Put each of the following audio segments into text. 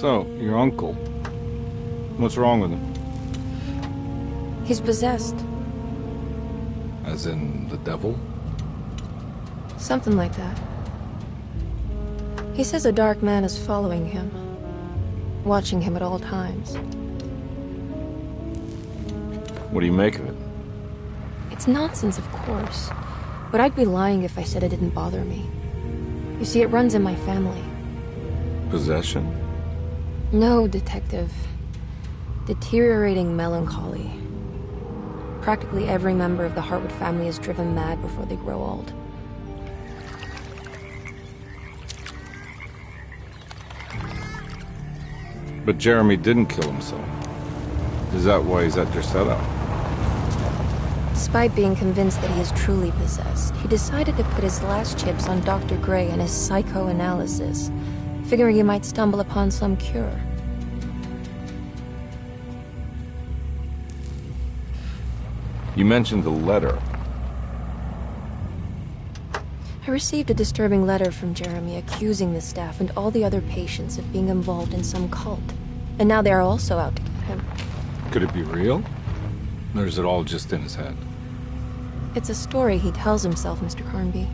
So, your uncle. What's wrong with him? He's possessed. As in the devil? Something like that. He says a dark man is following him, watching him at all times. What do you make of it? It's nonsense, of course, but I'd be lying if I said it didn't bother me. You see, it runs in my family. Possession? No, Detective. Deteriorating melancholy. Practically every member of the Hartwood family is driven mad before they grow old. But Jeremy didn't kill himself. Is that why he's at your setup? Despite being convinced that he is truly possessed, he decided to put his last chips on Dr. Gray and his psychoanalysis, figuring he might stumble upon some cure. You mentioned the letter. I received a disturbing letter from Jeremy accusing the staff and all the other patients of being involved in some cult. And now they are also out to get him. Could it be real? Or is it all just in his head? It's a story he tells himself, Mr. Carnby.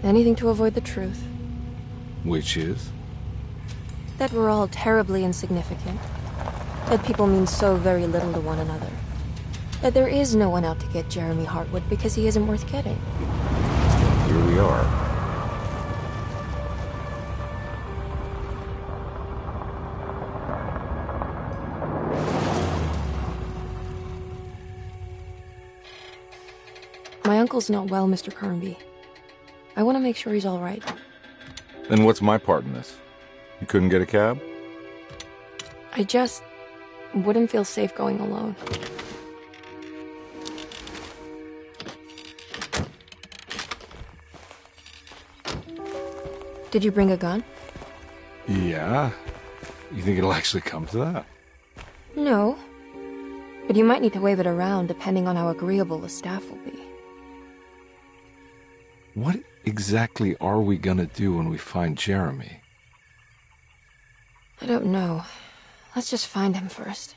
Anything to avoid the truth. Which is? That we're all terribly insignificant. That people mean so very little to one another. That there is no one out to get Jeremy Hartwood because he isn't worth getting. Here we are. My uncle's not well, Mr. Carnby. I want to make sure he's all right. Then what's my part in this? You couldn't get a cab? I just wouldn't feel safe going alone. Did you bring a gun? Yeah. You think it'll actually come to that? No. But you might need to wave it around depending on how agreeable the staff will be. What exactly are we gonna do when we find Jeremy? I don't know. Let's just find him first.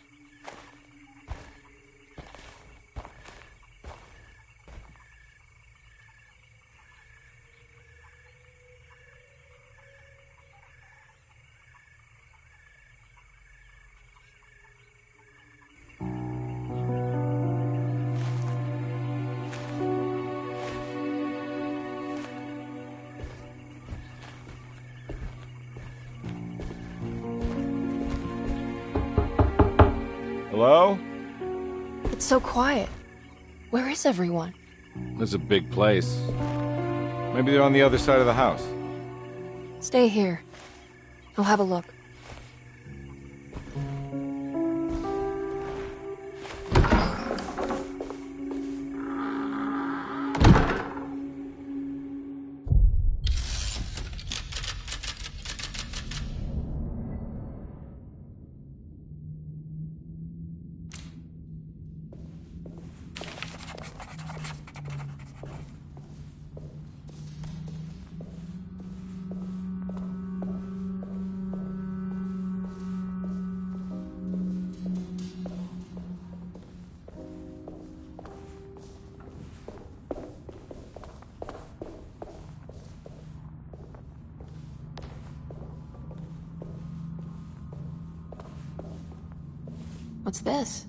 Hello? It's so quiet. Where is everyone? This is a big place. Maybe they're on the other side of the house. Stay here. I'll have a look. What's this?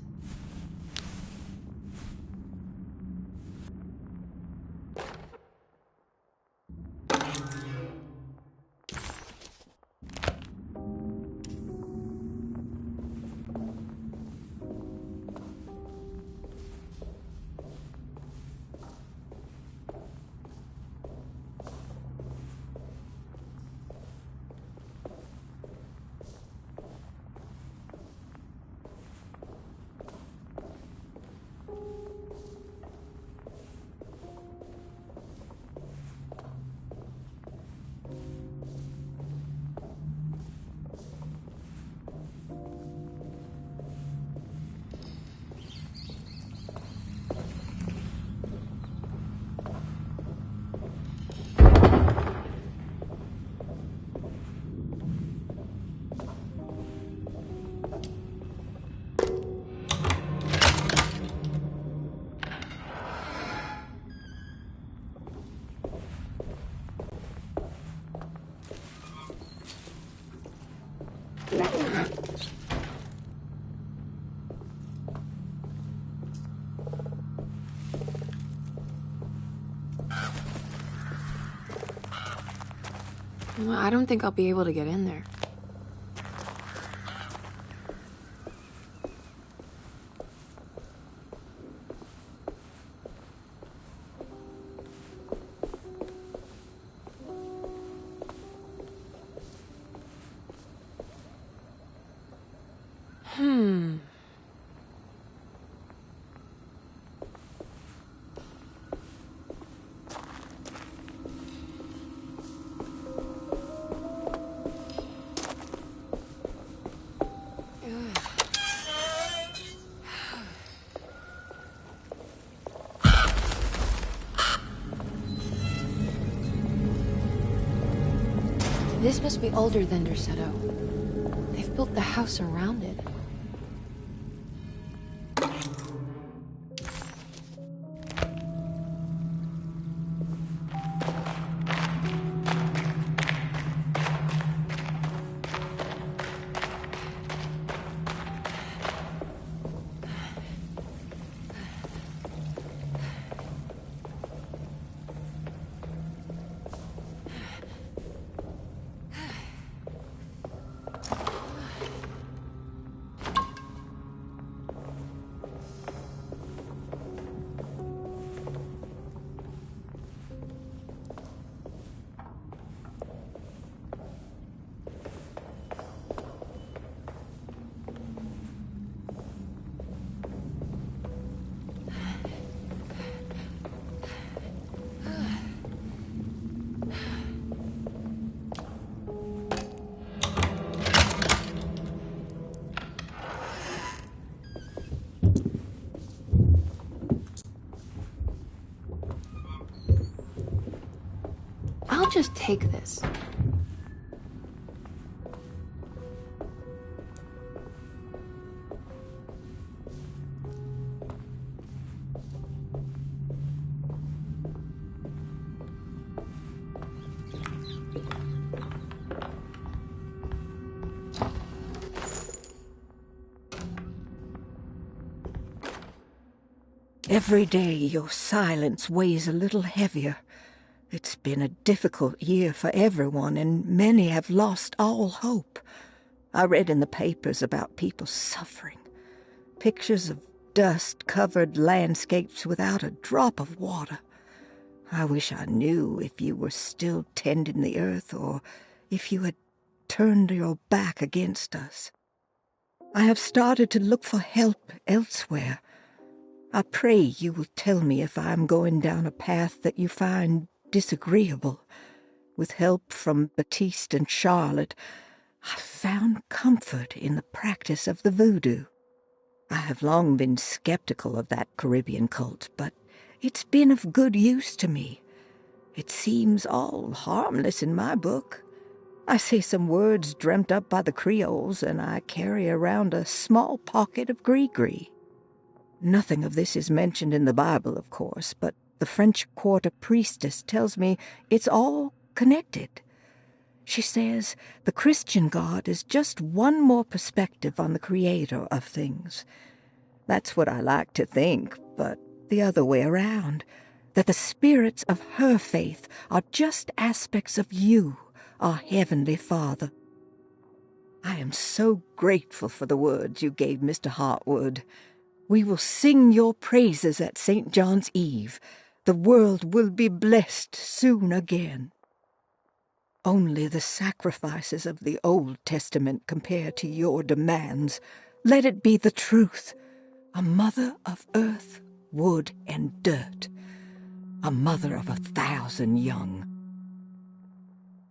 Well, I don't think I'll be able to get in there. This must be older than Derceto. They've built the house around it. I'll just take this. Every day your silence weighs a little heavier. It's been a difficult year for everyone, and many have lost all hope. I read in the papers about people suffering. Pictures of dust-covered landscapes without a drop of water. I wish I knew if you were still tending the earth or if you had turned your back against us. I have started to look for help elsewhere. I pray you will tell me if I am going down a path that you find disagreeable. With help from Baptiste and Charlotte, I found comfort in the practice of the voodoo. I have long been skeptical of that Caribbean cult, but it's been of good use to me. It seems all harmless in my book. I say some words dreamt up by the Creoles, and I carry around a small pocket of gree-gree. Nothing of this is mentioned in the Bible, of course, but the French Quarter priestess tells me it's all connected. She says the Christian God is just one more perspective on the creator of things. That's what I like to think, but the other way around, that the spirits of her faith are just aspects of you, our Heavenly Father. I am so grateful for the words you gave Mr. Hartwood. We will sing your praises at St. John's Eve. The world will be blessed soon again. Only the sacrifices of the Old Testament compare to your demands. Let it be the truth. A mother of earth, wood, and dirt. A mother of 1,000 young.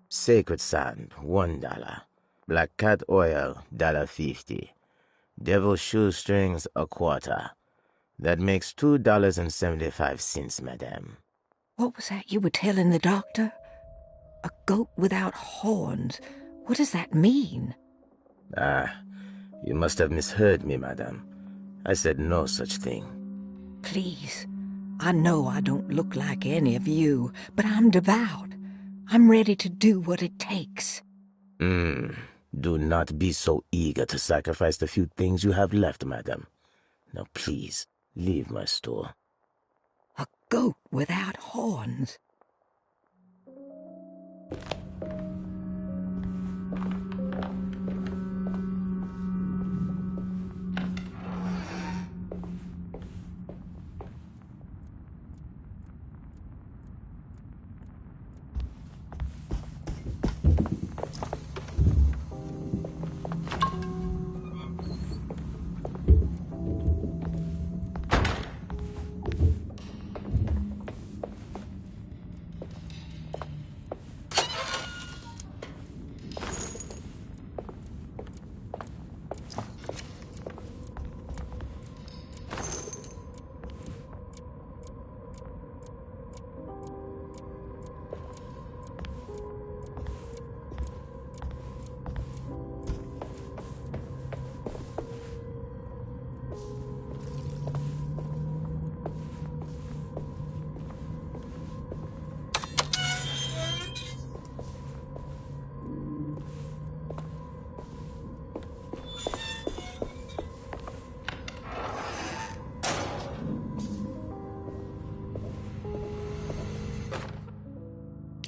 Sacred sand, $1. Black cat oil, $1.50. Devil shoestrings, a quarter. That makes $2.75, madame. What was that you were telling the doctor? A goat without horns. What does that mean? You must have misheard me, madame. I said no such thing. Please, I know I don't look like any of you, but I'm devout. I'm ready to do what it takes. Do not be so eager to sacrifice the few things you have left, madam. Now please, leave my store. A goat without horns.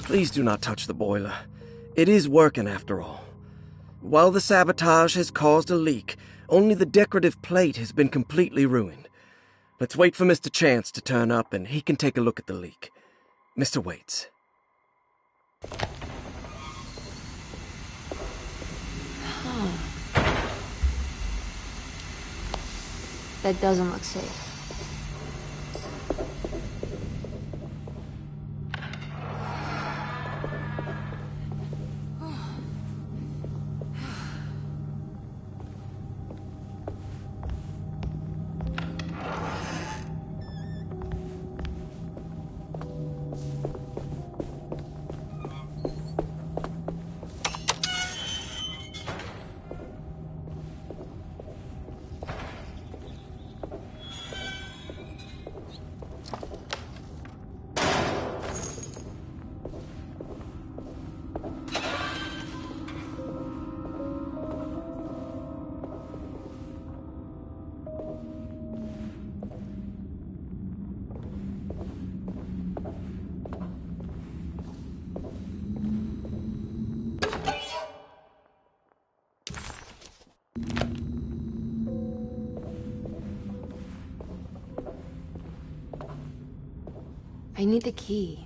Please do not touch the boiler. It is working after all. While the sabotage has caused a leak, only the decorative plate has been completely ruined. Let's wait for Mr. Chance to turn up and he can take a look at the leak. Mr. Waits. That doesn't look safe. I need the key.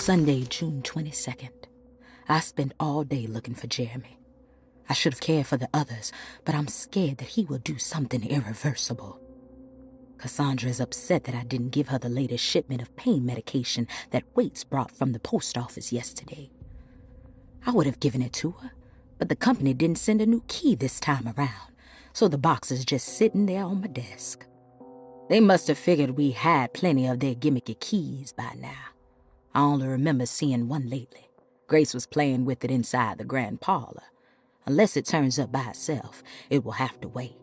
Sunday, June 22nd. I spent all day looking for Jeremy. I should have cared for the others, but I'm scared that he will do something irreversible. Cassandra is upset that I didn't give her the latest shipment of pain medication that Waits brought from the post office yesterday. I would have given it to her, but the company didn't send a new key this time around, so the box is just sitting there on my desk. They must have figured we had plenty of their gimmicky keys by now. I only remember seeing one lately. Grace was playing with it inside the grand parlor. Unless it turns up by itself, it will have to wait.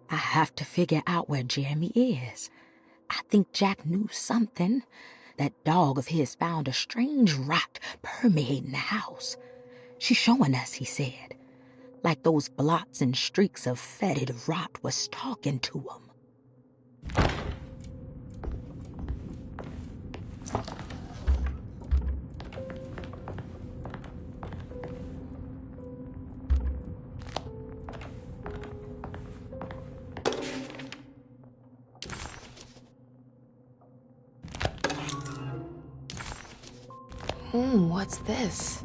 I have to figure out where Jeremy is. I think Jack knew something. That dog of his found a strange rot permeating the house. She's showing us, he said. Like those blots and streaks of fetid rot was talking to him. What's this?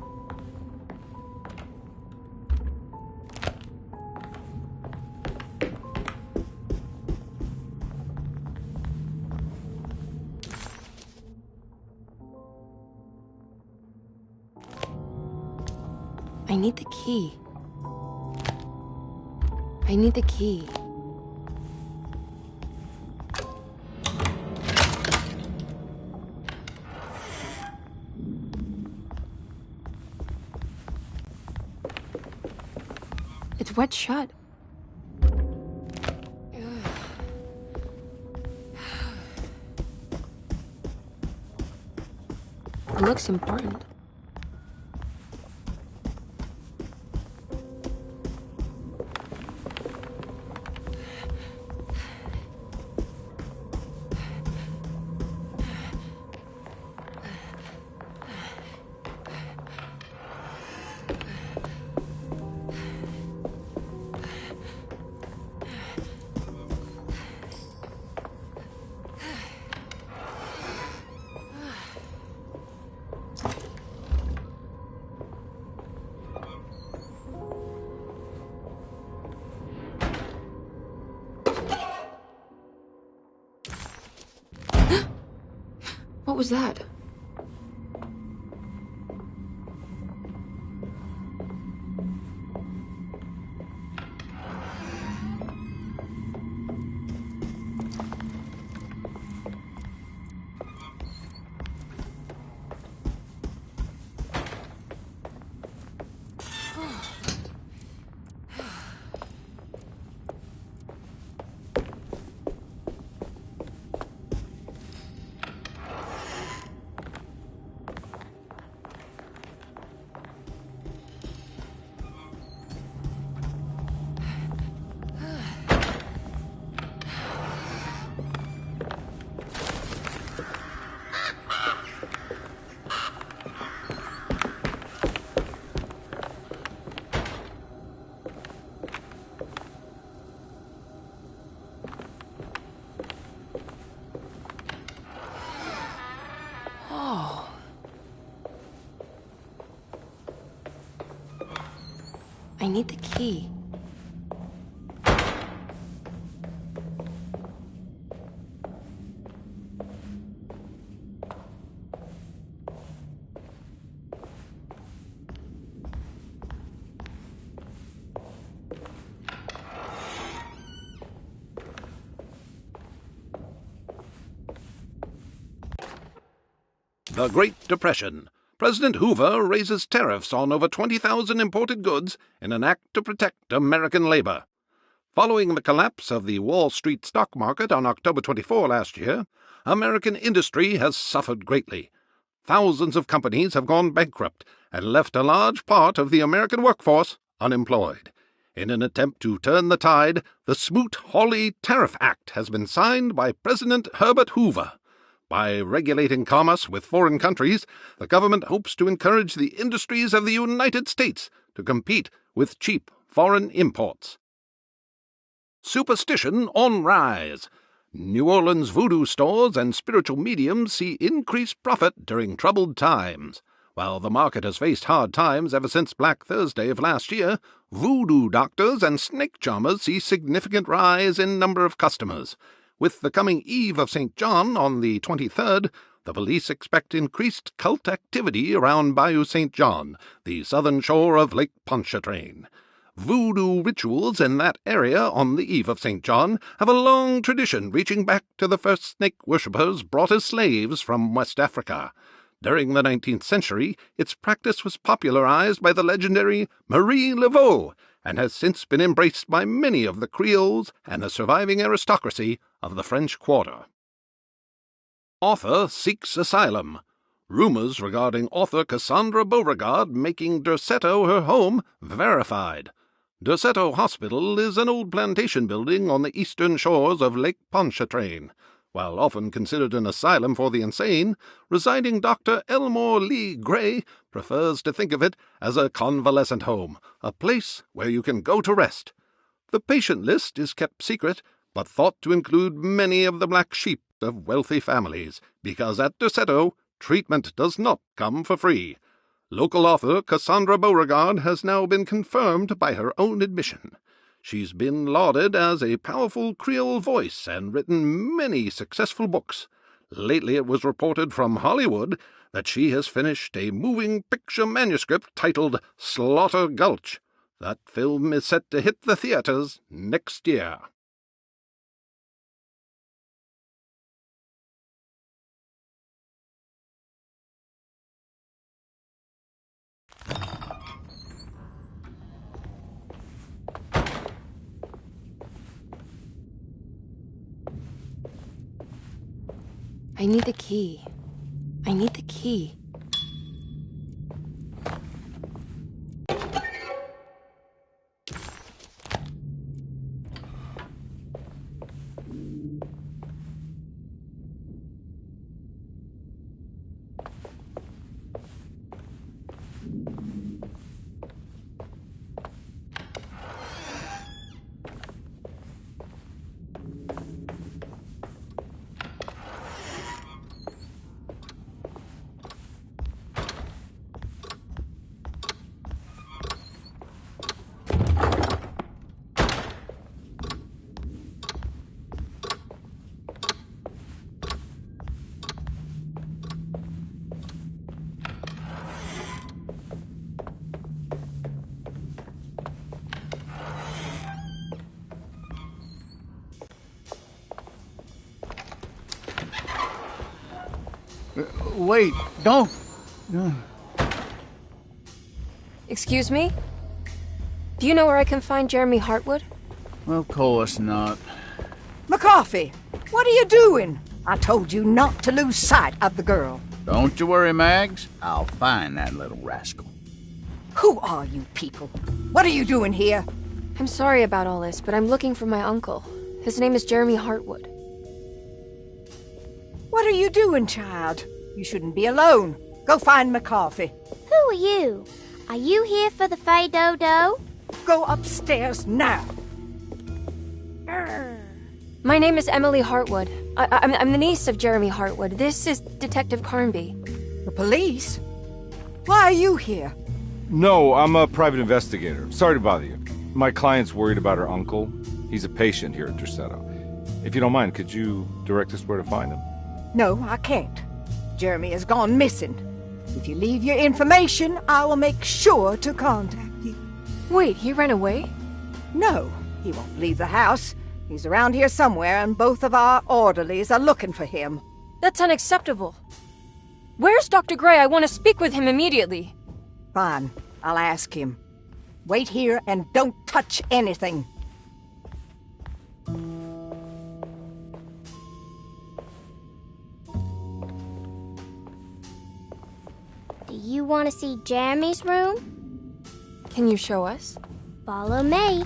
I need the key. I need the key. It's wet shut. It looks important. What was that? I need the key. The Great Depression. President Hoover raises tariffs on over 20,000 imported goods in an act to protect American labor. Following the collapse of the Wall Street stock market on October 24 last year, American industry has suffered greatly. Thousands of companies have gone bankrupt and left a large part of the American workforce unemployed. In an attempt to turn the tide, the Smoot-Hawley Tariff Act has been signed by President Herbert Hoover. By regulating commerce with foreign countries, the government hopes to encourage the industries of the United States to compete with cheap foreign imports. Superstition on rise. New Orleans voodoo stores and spiritual mediums see increased profit during troubled times. While the market has faced hard times ever since Black Thursday of last year, voodoo doctors and snake charmers see significant rise in number of customers. With the coming Eve of St. John on the 23rd, the police expect increased cult activity around Bayou St. John, the southern shore of Lake Pontchartrain. Voodoo rituals in that area on the Eve of St. John have a long tradition reaching back to the first snake worshippers brought as slaves from West Africa. During the 19th century, its practice was popularized by the legendary Marie Laveau, and has since been embraced by many of the Creoles and the surviving aristocracy of the French Quarter. Author seeks asylum. Rumors regarding author Cassandra Beauregard making Derceto her home verified. Derceto Hospital is an old plantation building on the eastern shores of Lake Pontchartrain. While often considered an asylum for the insane, residing Dr. Elmore Lee Gray prefers to think of it as a convalescent home, a place where you can go to rest. The patient list is kept secret, but thought to include many of the black sheep of wealthy families, because at Derceto, treatment does not come for free. Local author Cassandra Beauregard has now been confirmed by her own admission. She's been lauded as a powerful Creole voice and written many successful books. Lately it was reported from Hollywood that she has finished a moving picture manuscript titled Slaughter Gulch. That film is set to hit the theaters next year. I need the key. I need the key. Wait, don't. Excuse me? Do you know where I can find Jeremy Hartwood? Of course not. McCarthy, what are you doing? I told you not to lose sight of the girl. Don't you worry, Mags. I'll find that little rascal. Who are you people? What are you doing here? I'm sorry about all this, but I'm looking for my uncle. His name is Jeremy Hartwood. What are you doing, child? You shouldn't be alone. Go find McCarthy. Who are you? Are you here for the Fay Dodo? Go upstairs now. My name is Emily Hartwood. I'm the niece of Jeremy Hartwood. This is Detective Carnby. The police? Why are you here? No, I'm a private investigator. Sorry to bother you. My client's worried about her uncle. He's a patient here at Derceto. If you don't mind, could you direct us where to find him? No, I can't. Jeremy has gone missing. If you leave your information, I will make sure to contact you. Wait, he ran away? No, he won't leave the house. He's around here somewhere, and both of our orderlies are looking for him. That's unacceptable. Where's Dr. Gray? I want to speak with him immediately. Fine, I'll ask him. Wait here and don't touch anything. Do you want to see Jeremy's room? Can you show us? Follow me.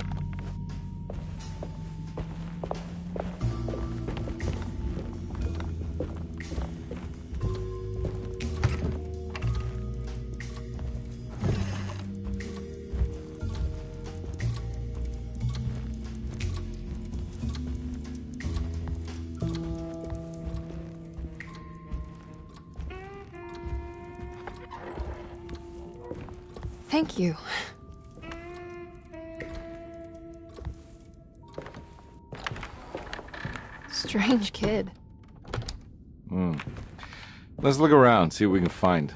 Thank you. Strange kid. Let's look around, see what we can find.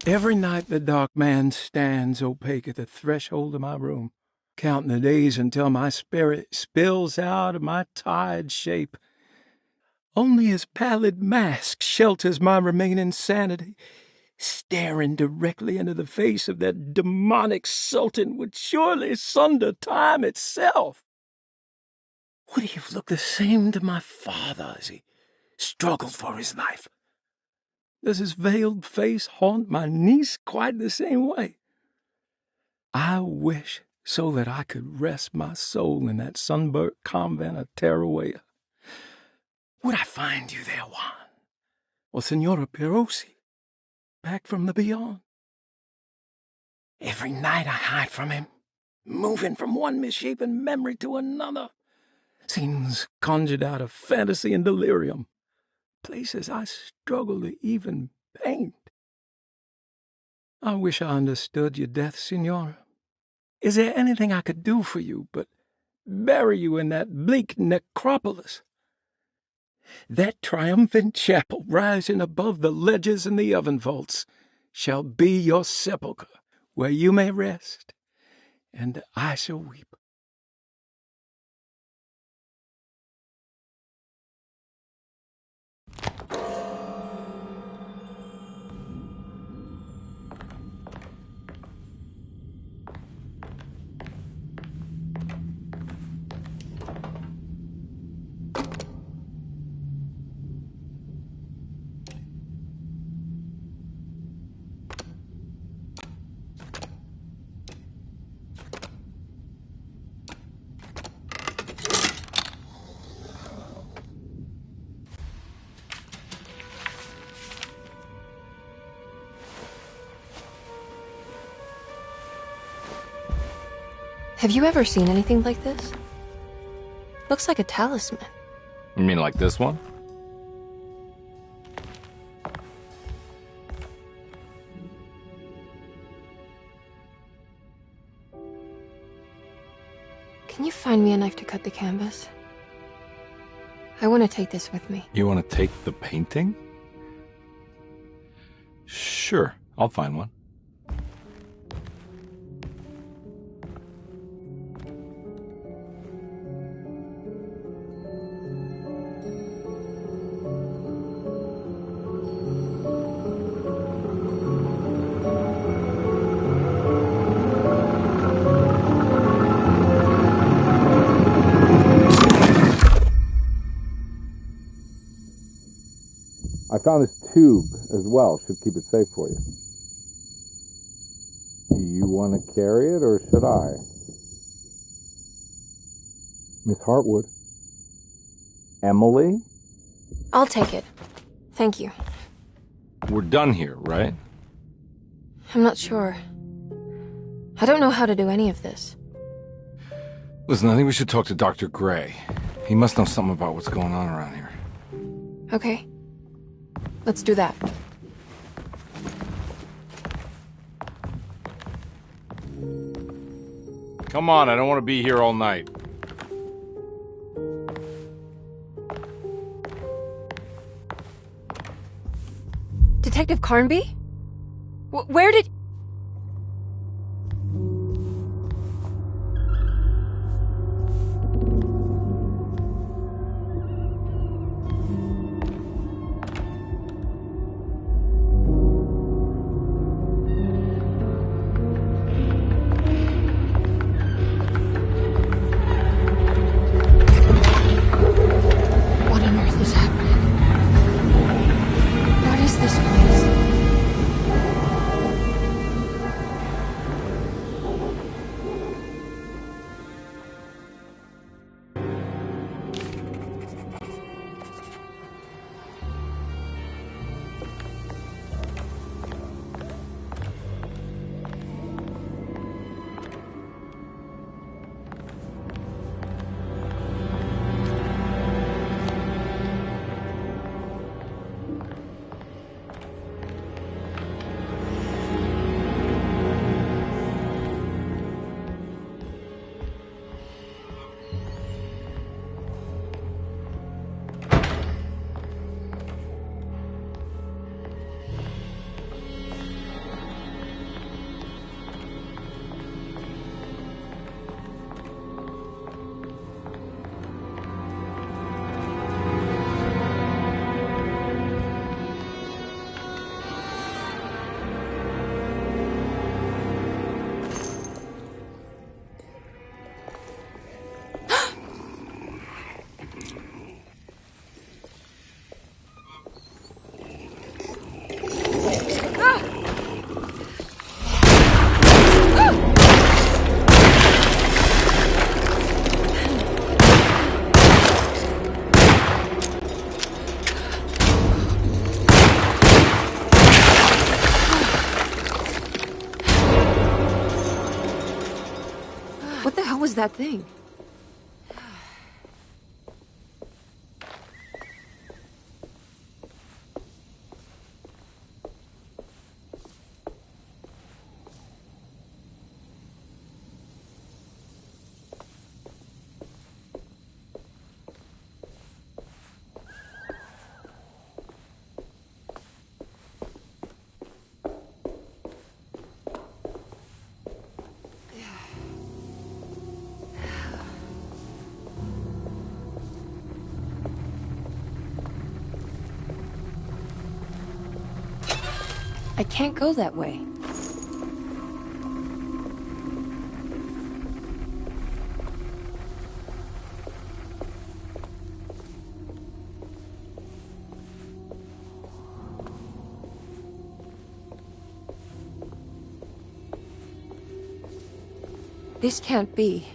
Every night the dark man stands opaque at the threshold of my room, counting the days until my spirit spills out of my tired shape. Only his pallid mask shelters my remaining sanity. Staring directly into the face of that demonic sultan would surely sunder time itself. Would he have looked the same to my father as he struggled for his life? Does his veiled face haunt my niece quite the same way? I wish so that I could rest my soul in that sunburnt convent of Tarawea. Would I find you there, Juan? Or Senora Perosi, back from the beyond? Every night I hide from him, moving from one misshapen memory to another. Scenes conjured out of fantasy and delirium. Places I struggle to even paint. I wish I understood your death, Senora. Is there anything I could do for you but bury you in that bleak necropolis? That triumphant chapel rising above the ledges and the oven vaults shall be your sepulchre, where you may rest, and I shall weep. Have you ever seen anything like this? Looks like a talisman. You mean like this one? Can you find me a knife to cut the canvas? I want to take this with me. You want to take the painting? Sure, I'll find one. I found this tube as well. Should keep it safe for you. Do you want to carry it, or should I? Miss Hartwood? Emily? I'll take it. Thank you. We're done here, right? I'm not sure. I don't know how to do any of this. Listen, I think we should talk to Dr. Gray. He must know something about what's going on around here. Okay. Let's do that. Come on, I don't want to be here all night. Detective Carnby? Where did... What on earth is happening? What is this place? What the hell was that thing? I can't go that way. This can't be.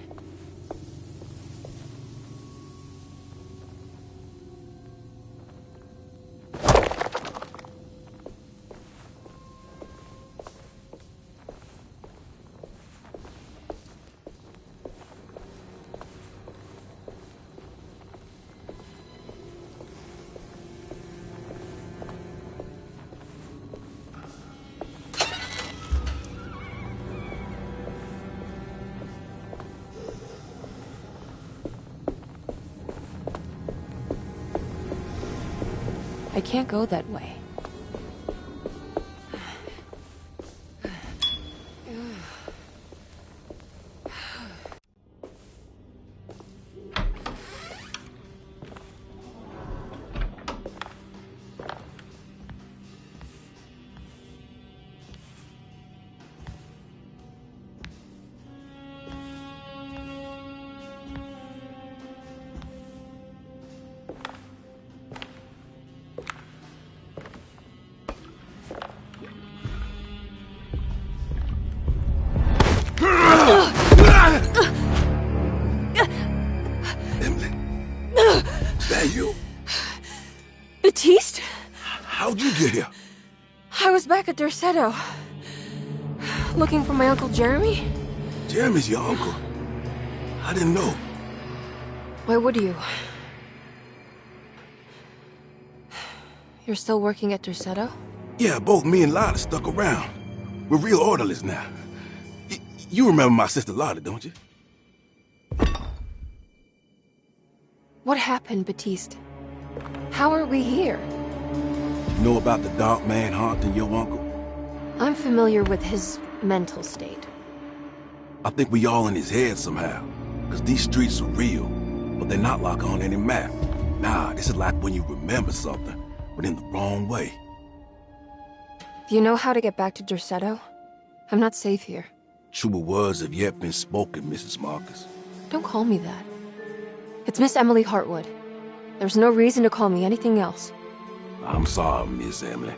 I can't go that way. How'd you get here? I was back at Derceto. Looking for my Uncle Jeremy? Jeremy's your uncle. I didn't know. Why would you? You're still working at Derceto? Yeah, both me and Lotta stuck around. We're real orderlies now. You remember my sister Lotta, don't you? What happened, Batiste? How are we here? You know about the dark man haunting your uncle? I'm familiar with his mental state. I think we all in his head somehow. Because these streets are real, but they're not like on any map. Nah, this is like when you remember something, but in the wrong way. Do you know how to get back to Derceto? I'm not safe here. Truer words have yet been spoken, Mrs. Marcus. Don't call me that. It's Miss Emily Hartwood. There's no reason to call me anything else. I'm sorry, Miss Emily.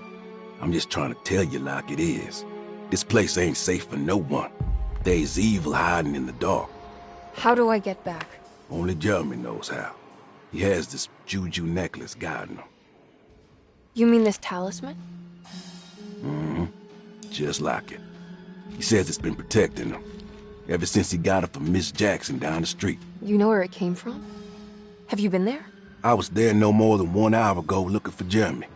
I'm just trying to tell you like it is. This place ain't safe for no one. There's evil hiding in the dark. How do I get back? Only Jeremy knows how. He has this juju necklace guiding him. You mean this talisman? Mm-hmm. Just like it. He says it's been protecting him ever since he got it from Miss Jackson down the street. You know where it came from? Have you been there? I was there no more than 1 hour ago looking for Jeremy.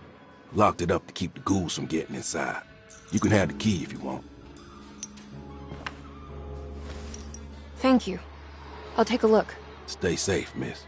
Locked it up to keep the ghouls from getting inside. You can have the key if you want. Thank you. I'll take a look. Stay safe, miss.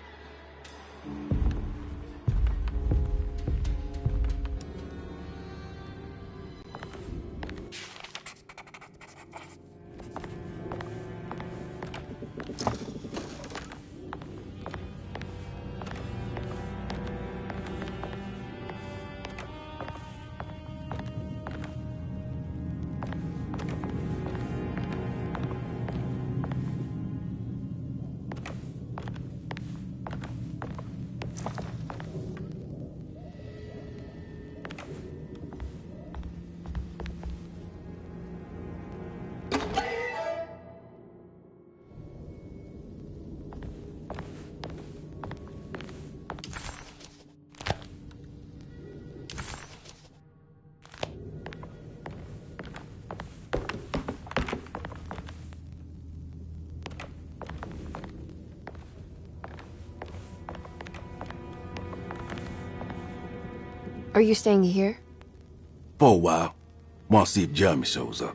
Are you staying here? For a while. Want to see if Jeremy shows up.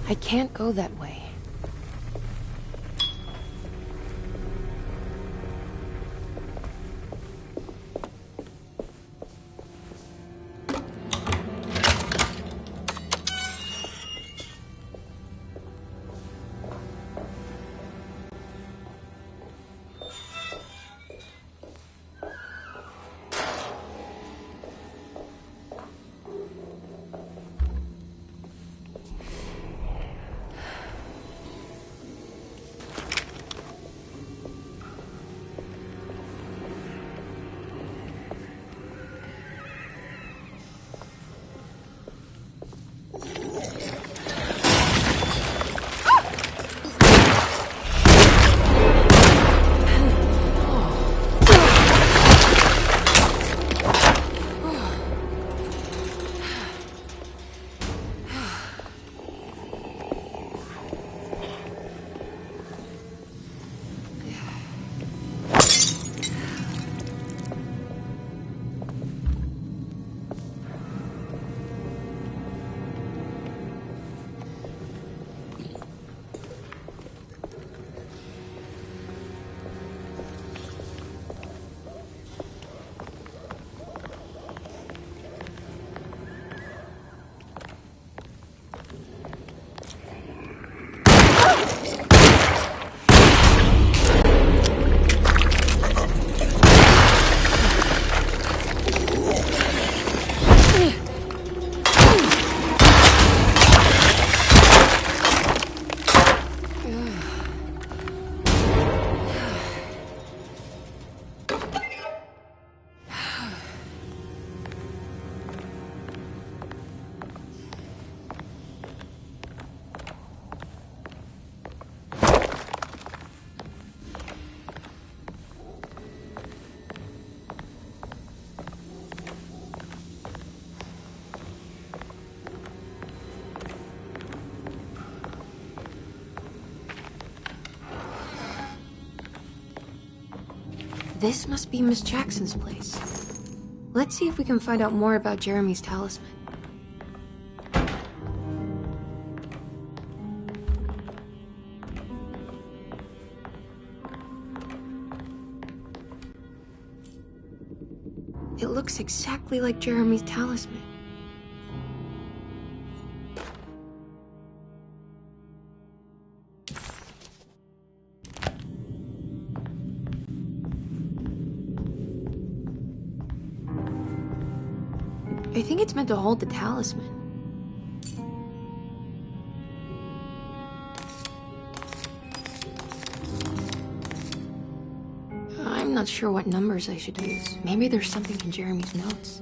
I can't go that way. This must be Miss Jackson's place. Let's see if we can find out more about Jeremy's talisman. It looks exactly like Jeremy's talisman. I think it's meant to hold the talisman. I'm not sure what numbers I should use. Maybe there's something in Jeremy's notes.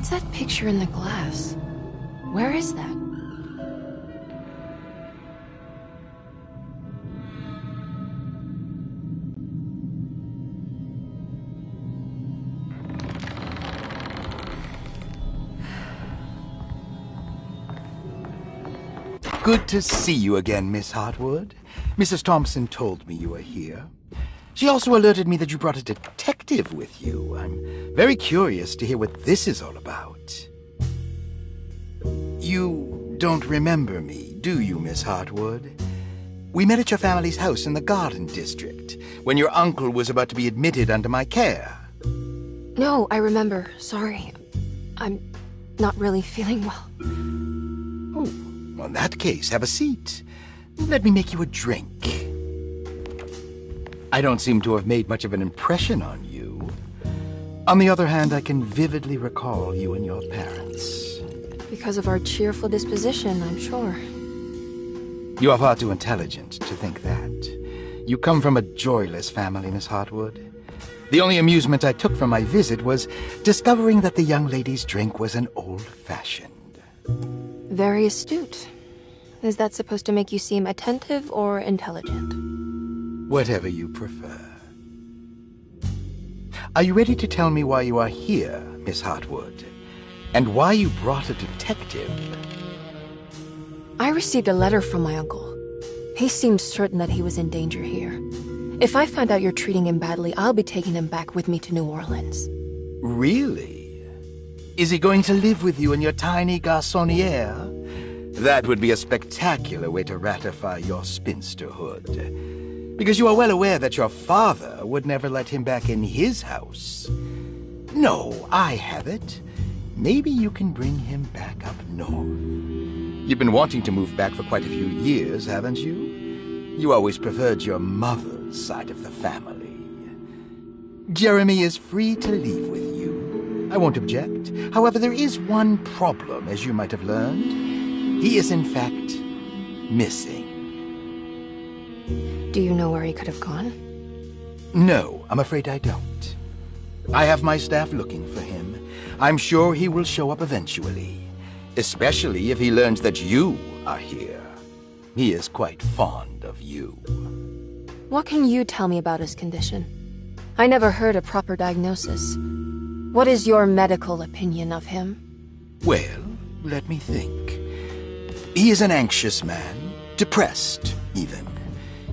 What's that picture in the glass? Where is that? Good to see you again, Miss Hartwood. Mrs. Thompson told me you were here. She also alerted me that you brought a detective with you. I'm very curious to hear what this is all about. You don't remember me, do you, Miss Hartwood? We met at your family's house in the Garden District, when your uncle was about to be admitted under my care. No, I remember. Sorry. I'm not really feeling well. Well, in that case, have a seat. Let me make you a drink. I don't seem to have made much of an impression on you. On the other hand, I can vividly recall you and your parents. Because of our cheerful disposition, I'm sure. You are far too intelligent to think that. You come from a joyless family, Miss Hartwood. The only amusement I took from my visit was discovering that the young lady's drink was an old-fashioned. Very astute. Is that supposed to make you seem attentive or intelligent? Whatever you prefer. Are you ready to tell me why you are here, Miss Hartwood? And why you brought a detective? I received a letter from my uncle. He seemed certain that he was in danger here. If I find out you're treating him badly, I'll be taking him back with me to New Orleans. Really? Is he going to live with you in your tiny garçonniere? That would be a spectacular way to ratify your spinsterhood. Because you are well aware that your father would never let him back in his house. No, I have it. Maybe you can bring him back up north. You've been wanting to move back for quite a few years, haven't you? You always preferred your mother's side of the family. Jeremy is free to leave with you. I won't object. However, there is one problem, as you might have learned. He is, in fact, missing. Do you know where he could have gone? No, I'm afraid I don't. I have my staff looking for him. I'm sure he will show up eventually, especially if he learns that you are here. He is quite fond of you. What can you tell me about his condition? I never heard a proper diagnosis. What is your medical opinion of him? Well, let me think. He is an anxious man, depressed, even.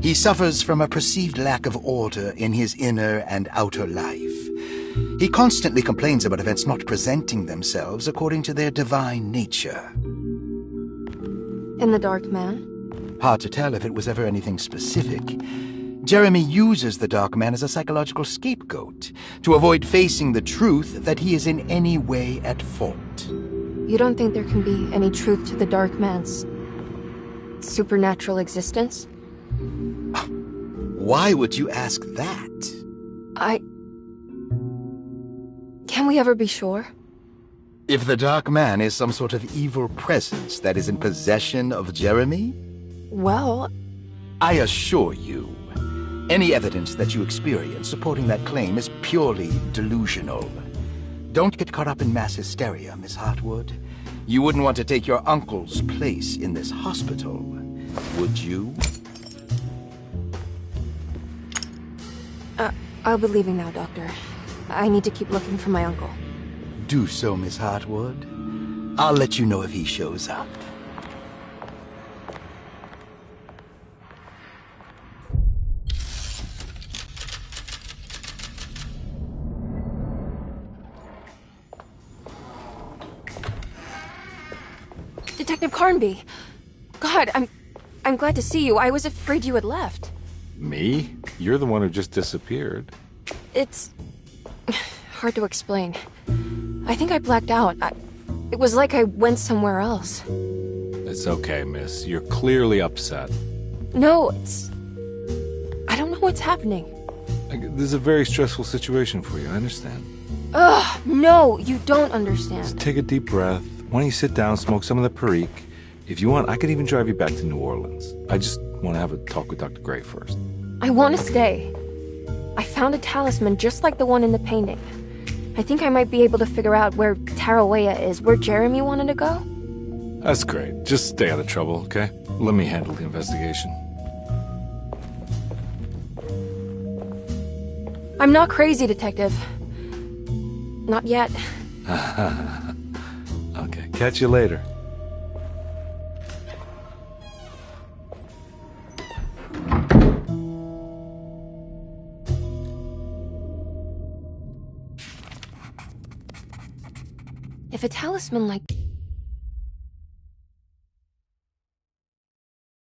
He suffers from a perceived lack of order in his inner and outer life. He constantly complains about events not presenting themselves according to their divine nature. And the Dark Man? Hard to tell if it was ever anything specific. Jeremy uses the Dark Man as a psychological scapegoat to avoid facing the truth that he is in any way at fault. You don't think there can be any truth to the Dark Man's supernatural existence? Why would you ask that? Can we ever be sure? If the Dark Man is some sort of evil presence that is in possession of Jeremy? Well, I assure you, any evidence that you experience supporting that claim is purely delusional. Don't get caught up in mass hysteria, Miss Hartwood. You wouldn't want to take your uncle's place in this hospital, would you? I'll be leaving now, Doctor. I need to keep looking for my uncle. Do so, Miss Hartwood. I'll let you know if he shows up. Detective Carnby! God, I'm glad to see you. I was afraid you had left. Me? You're the one who just disappeared. It's hard to explain. I think I blacked out. It was like I went somewhere else. It's okay, miss. You're clearly upset. No, I don't know what's happening. This is a very stressful situation for you, I understand. Ugh, no, you don't understand. Just take a deep breath. Why don't you sit down, smoke some of the Perique? If you want, I could even drive you back to New Orleans. I just want to have a talk with Dr. Gray first. I want to stay. I found a talisman just like the one in the painting. I think I might be able to figure out where Tarawea is, where Jeremy wanted to go. That's great. Just stay out of trouble, okay? Let me handle the investigation. I'm not crazy, Detective. Not yet. Okay, catch you later. If a talisman like